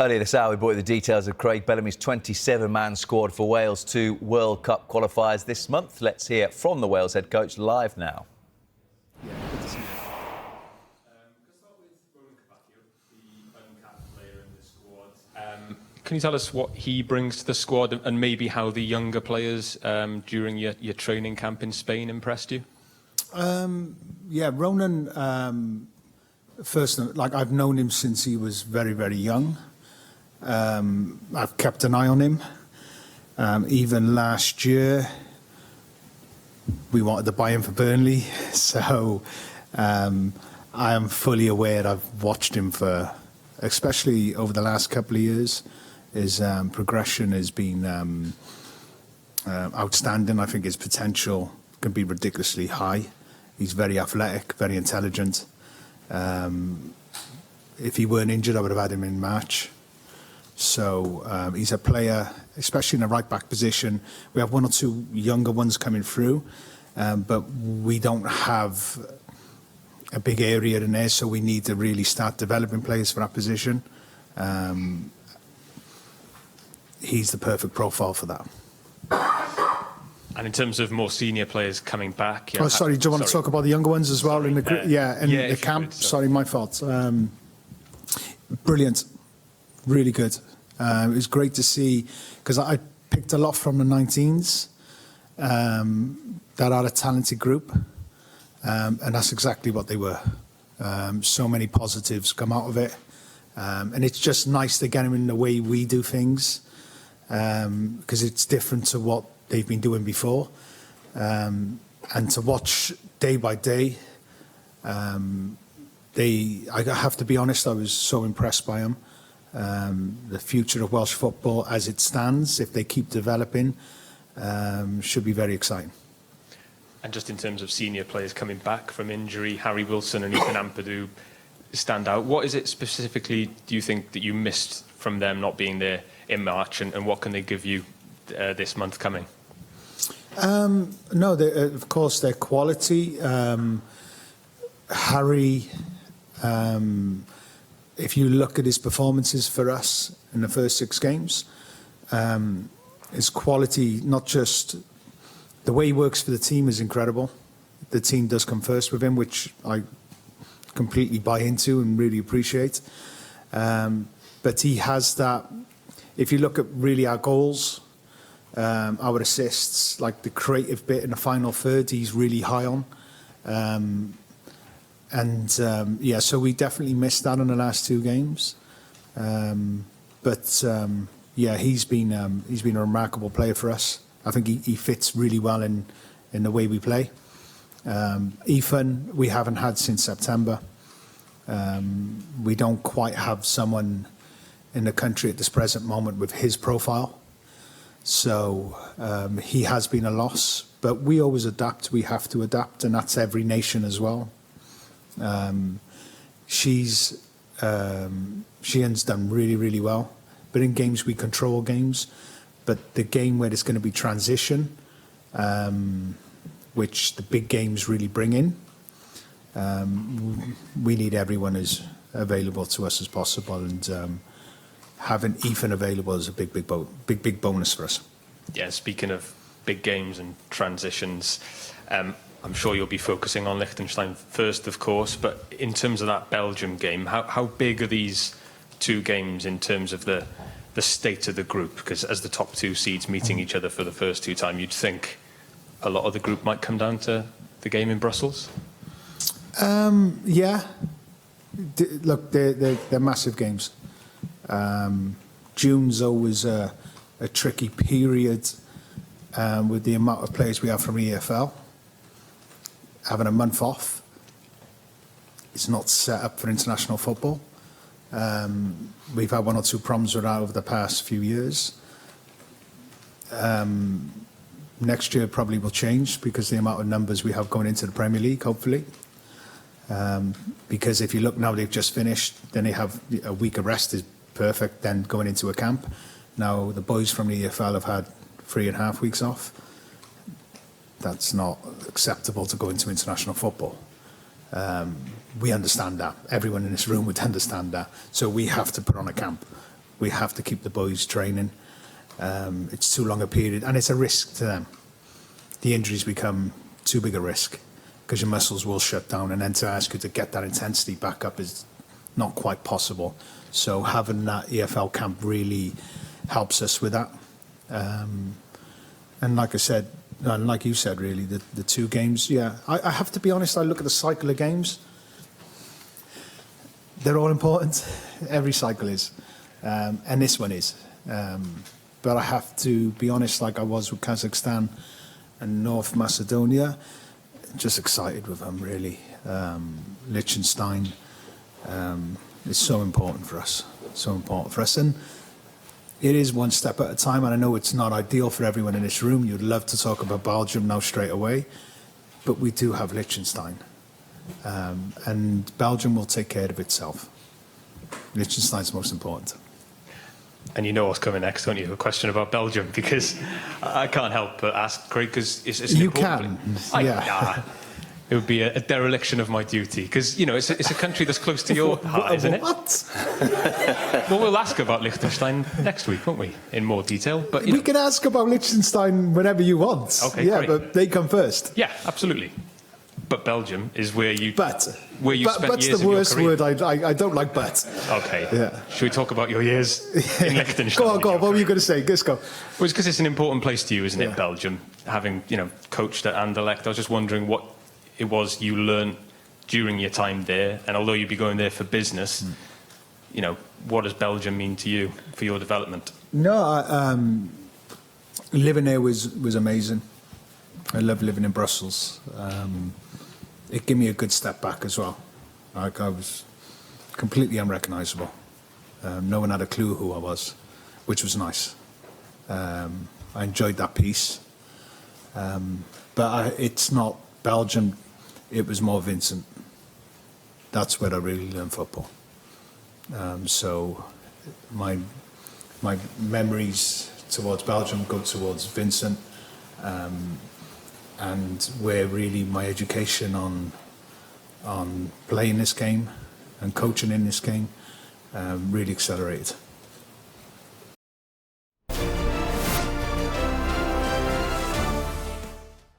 Earlier this hour, we brought you the details of Craig Bellamy's 27-man squad for Wales to World Cup qualifiers this month. Let's hear from the Wales head coach live now. Yeah, good to see you. Can I start with Ronan Kpakio, the uncapped player in the squad? Can you tell us what he brings to the squad and maybe how the younger players during your training camp in Spain impressed you? Yeah, Ronan, first, like I've known him since he was very, very young. I've kept an eye on him. Even last year, we wanted to buy him for Burnley, so I am fully aware. I've watched him for, especially over the last couple of years. His progression has been outstanding. I think his potential can be ridiculously high. He's very athletic, very intelligent. If he weren't injured, I would have had him in March. So he's a player, especially in the right-back position. We have one or two younger ones coming through, but we don't have a big area in there, so we need to really start developing players for that position. He's the perfect profile for that. And in terms of more senior players coming back... Yeah, sorry, do you want to talk about the younger ones as well? In the camp? Sorry, my fault. Brilliant. Really good. It was great to see, because I picked a lot from the 19s that are a talented group, and that's exactly what they were. So many positives come out of it, and it's just nice to get them in the way we do things, because it's different to what they've been doing before, and to watch day by day. I have to be honest, I was so impressed by them. The future of Welsh football as it stands, if they keep developing, should be very exciting. And just in terms of senior players coming back from injury, Harry Wilson and Ethan Aadu stand out. What is it specifically, do you think, that you missed from them not being there in March, and what can they give you this month coming? No, of course, their quality. Harry... if you look at his performances for us in the first 6 games, his quality, not just the way he works for the team, is incredible. The team does come first with him, which I completely buy into and really appreciate. But he has that, if you look at really our goals, our assists, like the creative bit in the final third, he's really high on. So we definitely missed that in the last 2 games. He's been a remarkable player for us. I think he fits really well in the way we play. Ethan, we haven't had since September. We don't quite have someone in the country at this present moment with his profile. So he has been a loss, but we always adapt. We have to adapt, and that's every nation as well. She's done really, really well. But in games, we control games. But the game where there's going to be transition, which the big games really bring in, we need everyone as available to us as possible. And having Ethan available is a big bonus for us. Yeah, speaking of big games and transitions, I'm sure you'll be focusing on Liechtenstein first, of course, but in terms of that Belgium game, how big are these 2 games in terms of the state of the group? Because as the top 2 seeds meeting each other for the first 2 times, you'd think a lot of the group might come down to the game in Brussels? Yeah. Look, they're massive games. June's always a tricky period with the amount of players we have from EFL. Having a month off, it's not set up for international football. We've had 1 or 2 problems with that over the past few years. Next year probably will change because the amount of numbers we have going into the Premier League, hopefully. Because if you look now, they've just finished, then they have a week of rest is perfect, then going into a camp. Now, the boys from the EFL have had 3.5 weeks off. That's not acceptable to go into international football. We understand that. Everyone in this room would understand that. So we have to put on a camp. We have to keep the boys training. It's too long a period, and it's a risk to them. The injuries become too big a risk because your muscles will shut down, and then to ask you to get that intensity back up is not quite possible. So having that EFL camp really helps us with that. And like I said, and like you said, really, the 2 games, yeah. I have to be honest, I look at the cycle of games. They're all important. Every cycle is. And this one is. But I have to be honest, like I was with Kazakhstan and North Macedonia, just excited with them, really. Liechtenstein is so important for us. So important for us. And it is one step at a time, and I know it's not ideal for everyone in this room. You'd love to talk about Belgium now straight away, but we do have Liechtenstein. And Belgium will take care of itself. Liechtenstein's most important. And you know what's coming next, don't you? A question about Belgium, because I can't help but ask, Craig, because it's an You important can, yeah. It would be a dereliction of my duty, because, you know, it's a country that's close to your heart, isn't it? What? Well, we'll ask about Liechtenstein next week, won't we, in more detail? But We can ask about Liechtenstein whenever you want. Okay, yeah, great. but they come first. Yeah, absolutely. But Belgium is where you But spent but's years the of worst your career. word. I don't like but. Okay. Yeah. Should we talk about your years in Liechtenstein? Go on. What were you going to say? Just go. Well, it's because it's an important place to you, isn't it, Yeah. Belgium? Having, you know, coached at Anderlecht, I was just wondering what it was you learned during your time there. And although you'd be going there for business, you know, what does Belgium mean to you for your development? No, living there was amazing. I love living in Brussels. It gave me a good step back as well. Like I was completely unrecognisable. No one had a clue who I was, which was nice. I enjoyed that piece. But it's not Belgium, it was more Vincent. That's where I really learned football. So my memories towards Belgium go towards Vincent, and where really my education on playing this game and coaching in this game really accelerated.